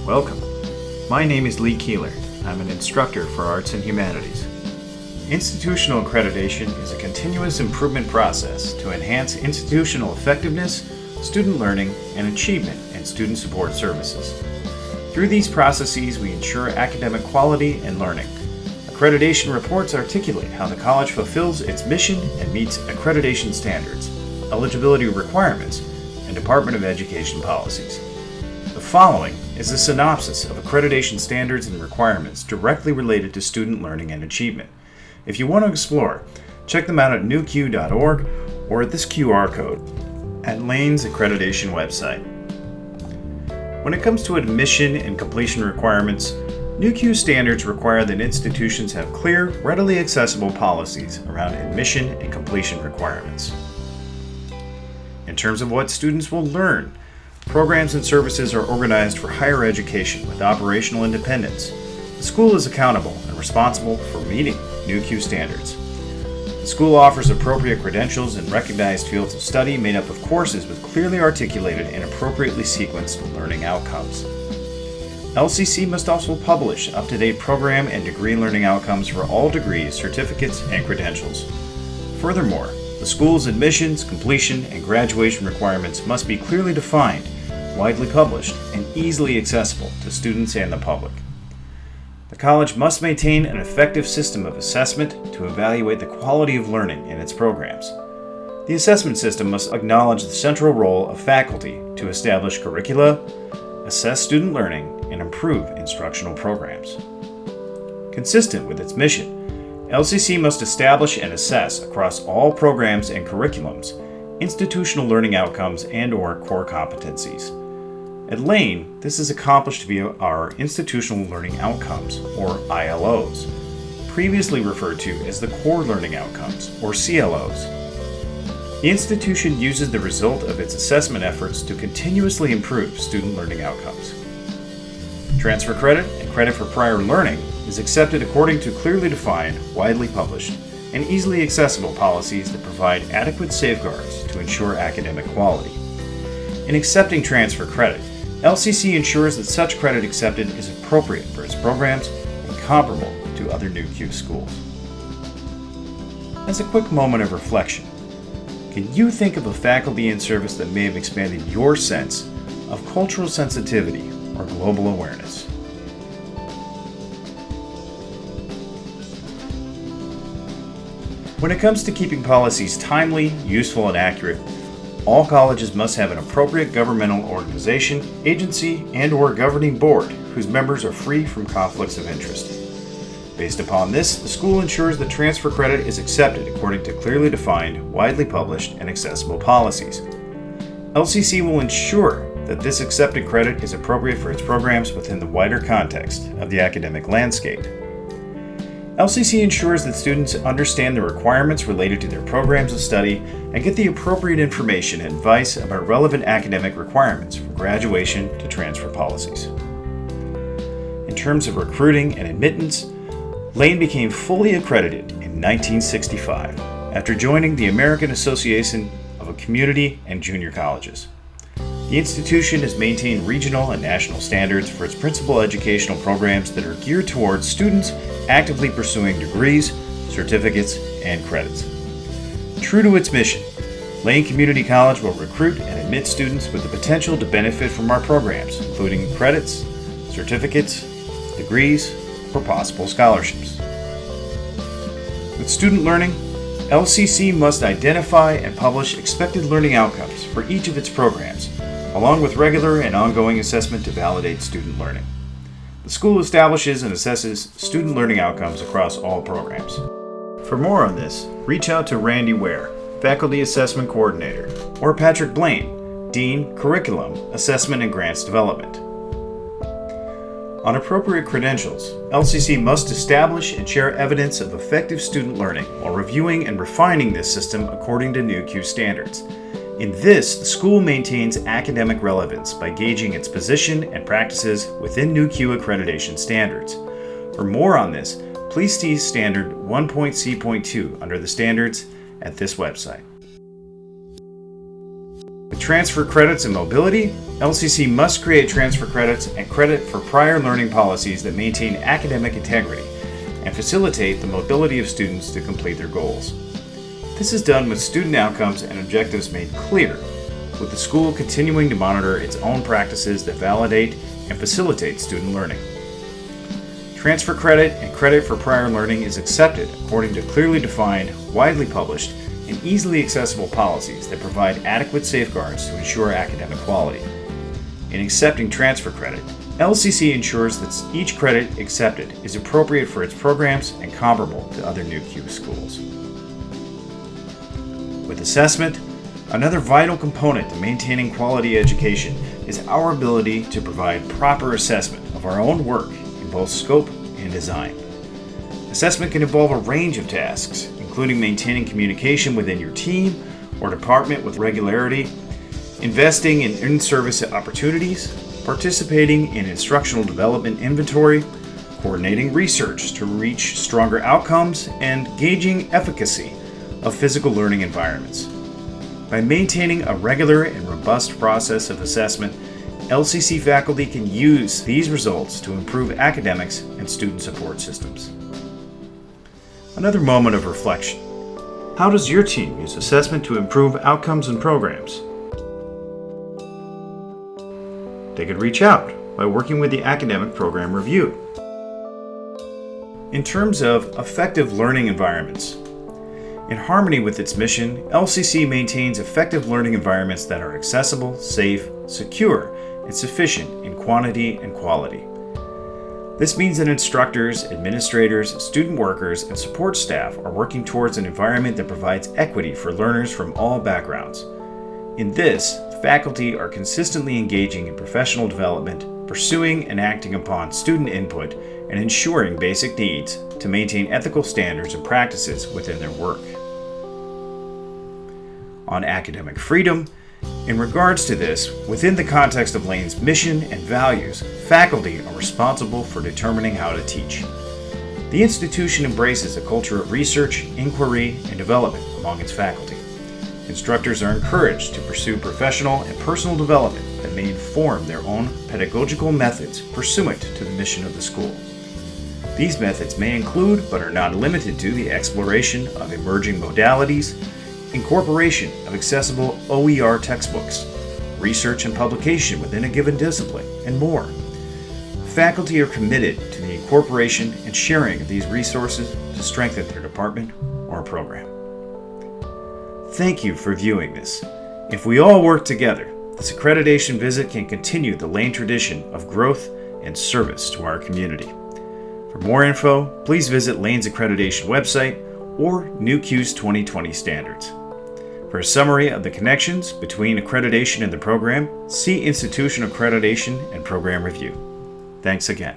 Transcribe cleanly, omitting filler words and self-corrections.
Welcome. My name is Lee Keeler. I'm an instructor for Arts and Humanities. Institutional accreditation is a continuous improvement process to enhance institutional effectiveness, student learning, and achievement in student support services. Through these processes, we ensure academic quality and learning. Accreditation reports articulate how the college fulfills its mission and meets accreditation standards, eligibility requirements, and Department of Education policies. The following is a synopsis of accreditation standards and requirements directly related to student learning and achievement. If you want to explore, check them out at newq.org or at this QR code at Lane's accreditation website. When it comes to admission and completion requirements, NWCCU standards require that institutions have clear, readily accessible policies around admission and completion requirements. In terms of what students will learn, programs and services are organized for higher education with operational independence. The school is accountable and responsible for meeting NWCCU standards. The school offers appropriate credentials in recognized fields of study made up of courses with clearly articulated and appropriately sequenced learning outcomes. LCC must also publish up-to-date program and degree learning outcomes for all degrees, certificates, and credentials. Furthermore, the school's admissions, completion, and graduation requirements must be clearly defined, widely published, and easily accessible to students and the public. The college must maintain an effective system of assessment to evaluate the quality of learning in its programs. The assessment system must acknowledge the central role of faculty to establish curricula, assess student learning, and improve instructional programs. Consistent with its mission, LCC must establish and assess across all programs and curriculums institutional learning outcomes and/or core competencies. At Lane, this is accomplished via our Institutional Learning Outcomes, or ILOs, previously referred to as the Core Learning Outcomes, or CLOs. The institution uses the result of its assessment efforts to continuously improve student learning outcomes. Transfer credit and credit for prior learning is accepted according to clearly defined, widely published, and easily accessible policies that provide adequate safeguards to ensure academic quality. In accepting transfer credit, LCC ensures that such credit accepted is appropriate for its programs and comparable to other NWCCU schools. As a quick moment of reflection, can you think of a faculty and service that may have expanded your sense of cultural sensitivity or global awareness? When it comes to keeping policies timely, useful, and accurate, all colleges must have an appropriate governmental organization, agency, and/or governing board whose members are free from conflicts of interest. Based upon this, the school ensures that transfer credit is accepted according to clearly defined, widely published, and accessible policies. LCC will ensure that this accepted credit is appropriate for its programs within the wider context of the academic landscape. LCC ensures that students understand the requirements related to their programs of study and get the appropriate information and advice about relevant academic requirements for graduation to transfer policies. In terms of recruiting and admittance, Lane became fully accredited in 1965 after joining the American Association of Community and Junior Colleges. The institution has maintained regional and national standards for its principal educational programs that are geared towards students actively pursuing degrees, certificates, and credits. True to its mission, Lane Community College will recruit and admit students with the potential to benefit from our programs, including credits, certificates, degrees, or possible scholarships. With student learning, LCC must identify and publish expected learning outcomes for each of its programs, along with regular and ongoing assessment to validate student learning. The school establishes and assesses student learning outcomes across all programs. For more on this, reach out to Randy Ware, Faculty Assessment Coordinator, or Patrick Blaine, Dean, Curriculum, Assessment and Grants Development. On appropriate credentials, LCC must establish and share evidence of effective student learning while reviewing and refining this system according to NWCCU standards. In this, the school maintains academic relevance by gauging its position and practices within NWCCU accreditation standards. For more on this, please see Standard 1.C.2 under the standards at this website. With transfer credits and mobility, LCC must create transfer credits and credit for prior learning policies that maintain academic integrity and facilitate the mobility of students to complete their goals. This is done with student outcomes and objectives made clear, with the school continuing to monitor its own practices that validate and facilitate student learning. Transfer credit and credit for prior learning is accepted according to clearly defined, widely published, and easily accessible policies that provide adequate safeguards to ensure academic quality. In accepting transfer credit, LCC ensures that each credit accepted is appropriate for its programs and comparable to other NWCCU schools. With assessment, another vital component to maintaining quality education is our ability to provide proper assessment of our own work in both scope and design. Assessment can involve a range of tasks, including maintaining communication within your team or department with regularity, investing in in-service opportunities, participating in instructional development inventory, coordinating research to reach stronger outcomes, and gauging efficacy of physical learning environments. By maintaining a regular and robust process of assessment, LCC faculty can use these results to improve academics and student support systems. Another moment of reflection. How does your team use assessment to improve outcomes and programs? They could reach out by working with the Academic Program Review. In terms of effective learning environments, in harmony with its mission, LCC maintains effective learning environments that are accessible, safe, secure, and sufficient in quantity and quality. This means that instructors, administrators, student workers, and support staff are working towards an environment that provides equity for learners from all backgrounds. In this, faculty are consistently engaging in professional development, pursuing and acting upon student input, and ensuring basic needs to maintain ethical standards and practices within their work. On academic freedom, in regards to this, within the context of Lane's mission and values, faculty are responsible for determining how to teach. The institution embraces a culture of research, inquiry, and development among its faculty. Instructors are encouraged to pursue professional and personal development that may inform their own pedagogical methods pursuant to the mission of the school. These methods may include, but are not limited to, the exploration of emerging modalities, incorporation of accessible OER textbooks, research and publication within a given discipline, and more. Faculty are committed to the incorporation and sharing of these resources to strengthen their department or program. Thank you for viewing this. If we all work together, this accreditation visit can continue the Lane tradition of growth and service to our community. For more info, please visit Lane's accreditation website or NWCCU's 2020 standards. For a summary of the connections between accreditation and the program, see Institutional Accreditation and Program Review. Thanks again.